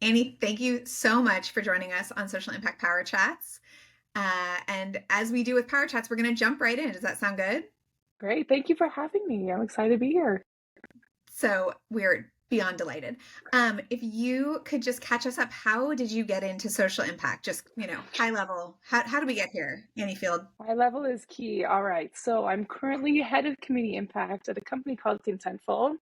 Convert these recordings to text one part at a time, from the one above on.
Annie, thank you so much for joining us on Social Impact Power Chats. And as we do with Power Chats, we're going to jump right in. Does that sound good? Great. Thank you for having me. I'm excited to be here. So we're beyond delighted. If you could just catch us up, how did you get into social impact? Just, high level. How do we get here, Annie Field? My level is key. All right. So I'm currently head of community impact at a company called Contentful.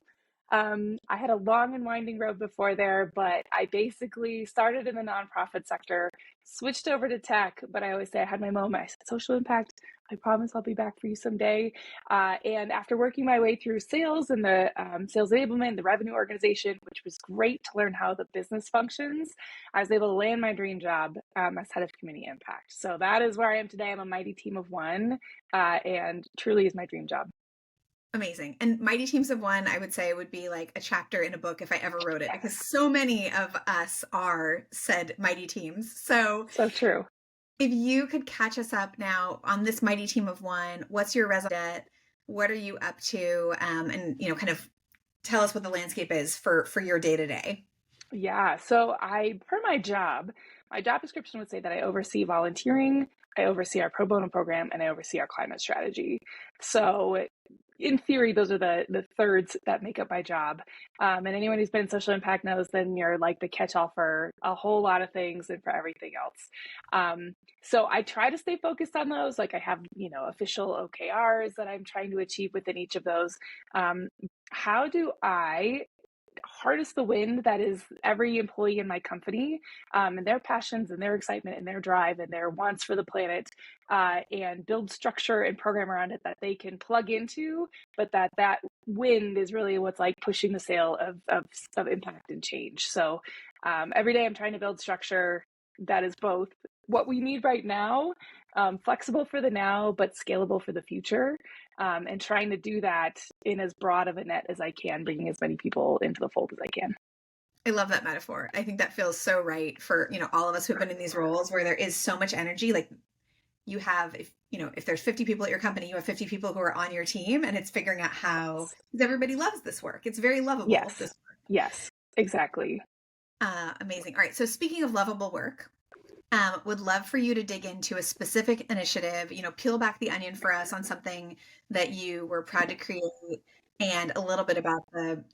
I had a long and winding road before there, but I basically started in the nonprofit sector, switched over to tech, but I always say I had my moment. I said, social impact, I promise I'll be back for you someday. And after working my way through sales and the sales enablement, the revenue organization, which was great to learn how the business functions, I was able to land my dream job as head of community impact. So that is where I am today. I'm a mighty team of one, and truly is my dream job. Amazing. And Mighty Teams of One, I would say, would be like a chapter in a book if I ever wrote it, because so many of us are said mighty teams. So So true. if you could catch us up now on this Mighty Team of One, what's your resume? What are you up to? And kind of tell us what the landscape is for your day to day. Yeah. So per my job description would say that I oversee volunteering, I oversee our pro bono program, and I oversee our climate strategy. So in theory, those are the thirds that make up my job. And anyone who's been in social impact knows then you're like the catch-all for a whole lot of things and for everything else. So I try to stay focused on those. Like I have, official OKRs that I'm trying to achieve within each of those. How do I harness the wind that is every employee in my company, and their passions and their excitement and their drive and their wants for the planet, and build structure and program around it that they can plug into, but that wind is really what's like pushing the sail of impact and change. So every day I'm trying to build structure that is both what we need right now, flexible for the now, but scalable for the future, and trying to do that in as broad of a net as I can, bringing as many people into the fold as I can. I love that metaphor. I think that feels so right for, all of us who've been in these roles where there is so much energy. Like you have, if there's 50 people at your company, you have 50 people who are on your team, and it's figuring out how, because everybody loves this work. It's very lovable, Yes, this work. yes, exactly. Amazing. All right. So speaking of lovable work, would love for you to dig into a specific initiative, peel back the onion for us on something that you were proud to create, and a little bit about the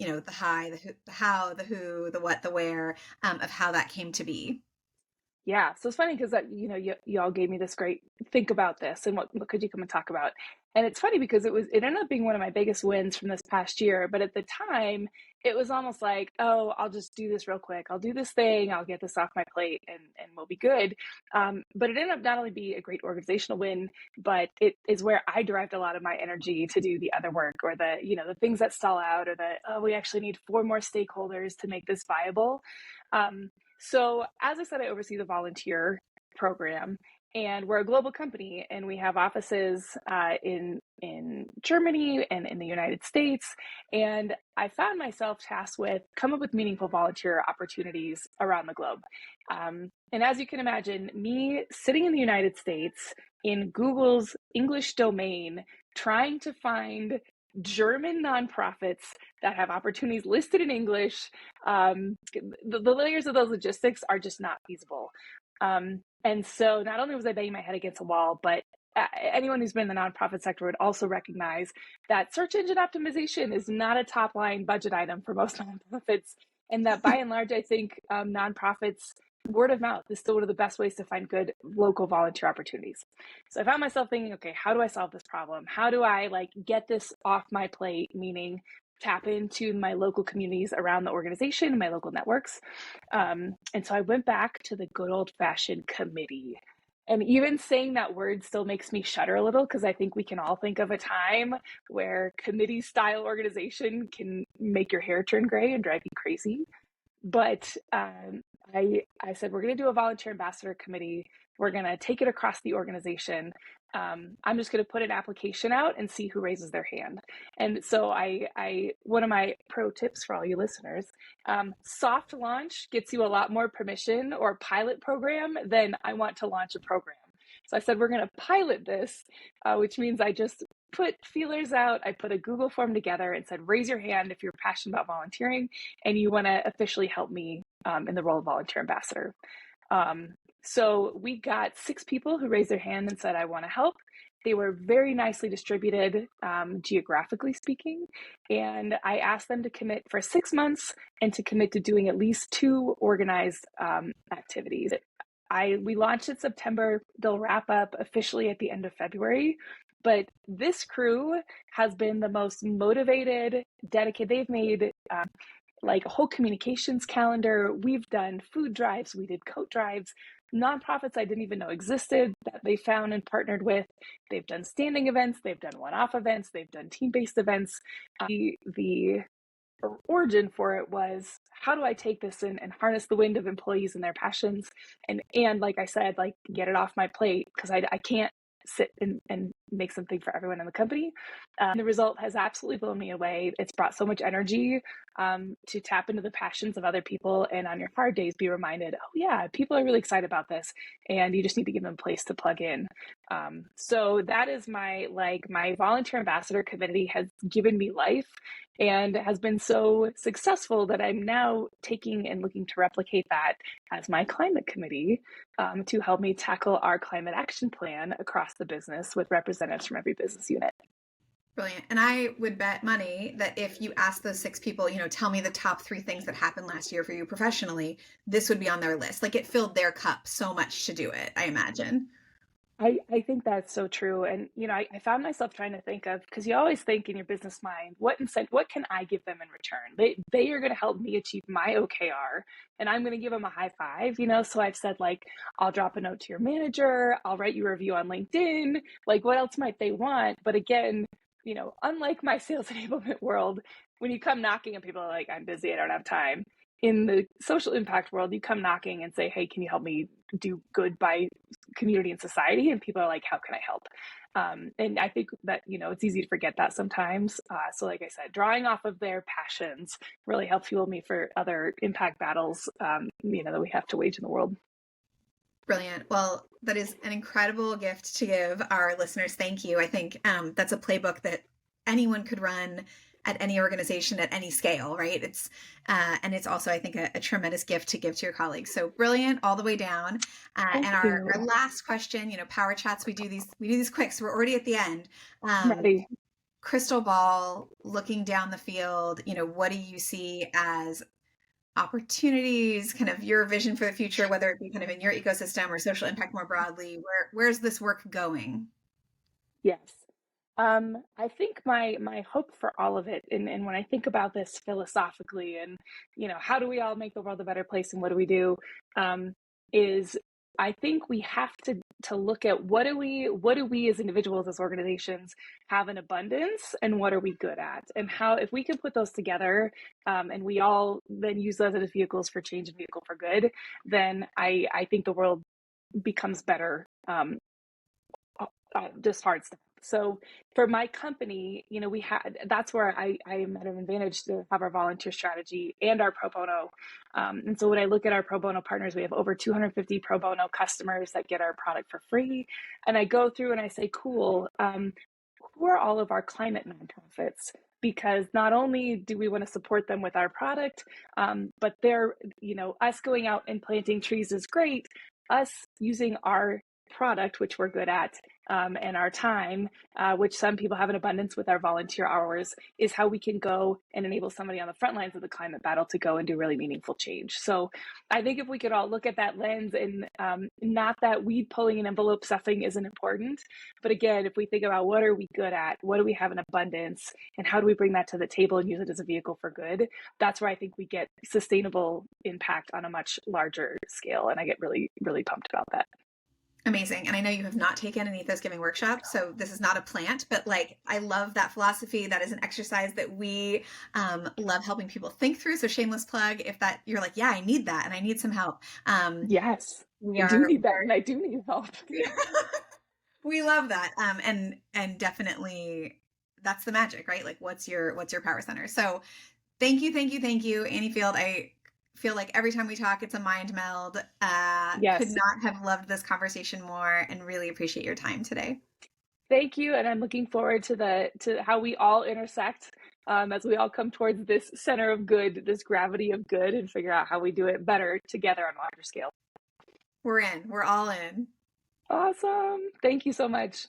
how, the who, the what, the where, of how that came to be. Yeah, so it's funny because that you all gave me this great think about this and what could you come and talk about, and it's funny because it ended up being one of my biggest wins from this past year. But at the time, it was almost like, oh, I'll just do this real quick. I'll do this thing. I'll get this off my plate, and we'll be good. But it ended up not only be a great organizational win, but it is where I derived a lot of my energy to do the other work, or the things that stall out, or we actually need 4 more stakeholders to make this viable. So as I said, I oversee the volunteer program, and we're a global company, and we have offices in Germany and in the United States. And I found myself tasked with come up with meaningful volunteer opportunities around the globe. And as you can imagine, me sitting in the United States in Google's English domain, trying to find German nonprofits that have opportunities listed in English, the layers of those logistics are just not feasible. And so not only was I banging my head against a wall, but anyone who's been in the nonprofit sector would also recognize that search engine optimization is not a top line budget item for most nonprofits. And that by and large, I think nonprofits, word of mouth is still one of the best ways to find good local volunteer opportunities. So I found myself thinking, okay, how do I solve this problem? How do I get this off my plate? Meaning tap into my local communities around the organization, my local networks. And so I went back to the good old fashioned committee. And even saying that word still makes me shudder a little, because I think we can all think of a time where committee style organization can make your hair turn gray and drive you crazy. But I said, we're going to do a volunteer ambassador committee. We're going to take it across the organization. I'm just going to put an application out and see who raises their hand. And so one of my pro tips for all you listeners, soft launch gets you a lot more permission or pilot program than I want to launch a program. So I said, we're going to pilot this, which means I just put feelers out. I put a Google form together and said, raise your hand if you're passionate about volunteering and you want to officially help me in the role of volunteer ambassador. Um, so we got 6 people who raised their hand and said, I want to help. They were very nicely distributed, geographically speaking. And I asked them to commit for 6 months and to commit to doing at least 2 organized activities. We launched in September. They'll wrap up officially at the end of February. But this crew has been the most motivated, dedicated. They've made like a whole communications calendar. We've done food drives, we did coat drives, nonprofits I didn't even know existed that they found and partnered with. They've done standing events, they've done one-off events, they've done team-based events. The origin for it was, how do I take this and harness the wind of employees and their passions, and like I said, like get it off my plate, because I can't sit and make something for everyone in the company. The result has absolutely blown me away. It's brought so much energy to tap into the passions of other people, and on your hard days be reminded, oh yeah, people are really excited about this, and you just need to give them a place to plug in. So that is my volunteer ambassador committee has given me life and has been so successful that I'm now taking and looking to replicate that as my climate committee, to help me tackle our climate action plan across the business with representatives from every business unit. Brilliant. And I would bet money that if you ask those 6 people, tell me the top 3 things that happened last year for you professionally, this would be on their list. Like, it filled their cup so much to do it, I imagine. I think that's so true. And, I found myself trying to think of, because you always think in your business mind, what can I give them in return? They are going to help me achieve my OKR, and I'm going to give them a high five, So I've said, like, I'll drop a note to your manager, I'll write you a review on LinkedIn. Like, what else might they want? But again, unlike my sales enablement world, when you come knocking and people are like, I'm busy, I don't have time. In the social impact world, you come knocking and say, hey, can you help me do good by community and society? And people are like, how can I help? And I think that, it's easy to forget that sometimes. So like I said, drawing off of their passions really help fuel me for other impact battles, that we have to wage in the world. Brilliant. Well, that is an incredible gift to give our listeners. Thank you. I think that's a playbook that anyone could run at any organization at any scale, right? And it's also, I think, a tremendous gift to give to your colleagues. So brilliant all the way down. Thank And our you. last question, power chats, we do these quick, so we're already at the end. I'm ready. Crystal ball, looking down the field, what do you see as opportunities, kind of your vision for the future, whether it be kind of in your ecosystem or social impact more broadly? Where's this work going? Yes. I think my hope for all of it, and when I think about this philosophically, and how do we all make the world a better place, and what do we do, is I think we have to look at what do we as individuals, as organizations, have an abundance, and what are we good at, and how, if we can put those together, and we all then use those as vehicles for change and vehicle for good, then I think the world becomes better. Just hard stuff. So for my company, that's where I am at an advantage to have our volunteer strategy and our pro bono. And so when I look at our pro bono partners, we have over 250 pro bono customers that get our product for free. And I go through and I say, cool, who are all of our climate nonprofits? Because not only do we want to support them with our product, but they're, us going out and planting trees is great. Us using our product, which we're good at, and our time, which some people have an abundance with our volunteer hours, is how we can go and enable somebody on the front lines of the climate battle to go and do really meaningful change. So I think if we could all look at that lens, and not that weed pulling and envelope stuffing isn't important, but again, if we think about what are we good at, what do we have in abundance, and how do we bring that to the table and use it as a vehicle for good, that's where I think we get sustainable impact on a much larger scale. And I get really, really pumped about that. Amazing. And I know you have not taken an Ethos Giving workshop, so this is not a plant, but I love that philosophy. That is an exercise that we love helping people think through. So shameless plug, if that you're like, yeah, I need that and I need some help. Yes, We I do are need that, and I do need help. we love that. And definitely that's the magic, right? Like what's your power center? So thank you, Annie Field. I feel like every time we talk, it's a mind meld. Could Yes. not have loved this conversation more and really appreciate your time today. Thank you, and I'm looking forward to the to how we all intersect as we all come towards this center of good, this gravity of good, and figure out how we do it better together on a larger scale. We're in. We're all in. Awesome. Thank you so much.